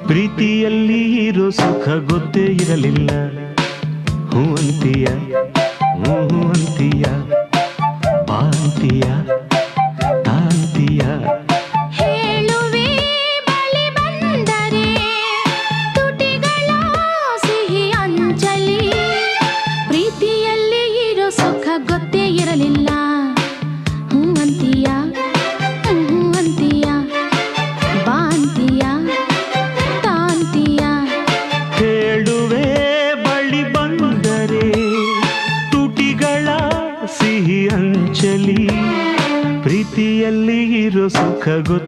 ಪ್ರೀತಿಯಲ್ಲಿ ಇರೋ ಸುಖ ಗೊತ್ತೇ ಇರಲಿಲ್ಲ. ಹೂ ಅಂತೀಯ, ಹೂ ಅಂತೀಯ, ಬಾಂತೀಯ, ತಾಂತೀಯ. ಹೇಳುವೆ ಬಳಿ ಬಂದರೆ ತುಟಿಗಳ ಸಿಹಿ ಅಂಚಲಿ. ಪ್ರೀತಿಯಲ್ಲಿ ಇರೋ ಸುಖ ಗೊತ್ತೇ ಇರಲಿಲ್ಲ. ಹೂ ಅಂತೀಯ, ಹೂ ಅಂತೀಯ, ಬಾಂತೀಯ, ತಾಂತೀಯ. ಹೇಳುವೆ ಬಳಿ ಬಂದರೆ ತುಟಿಗಳ ಸಿಹಿ ಅಂಚಲಿ. ಪ್ರೀತಿಯಲ್ಲಿ ಇರೋ ಸುಖ ಗೊತ್ತ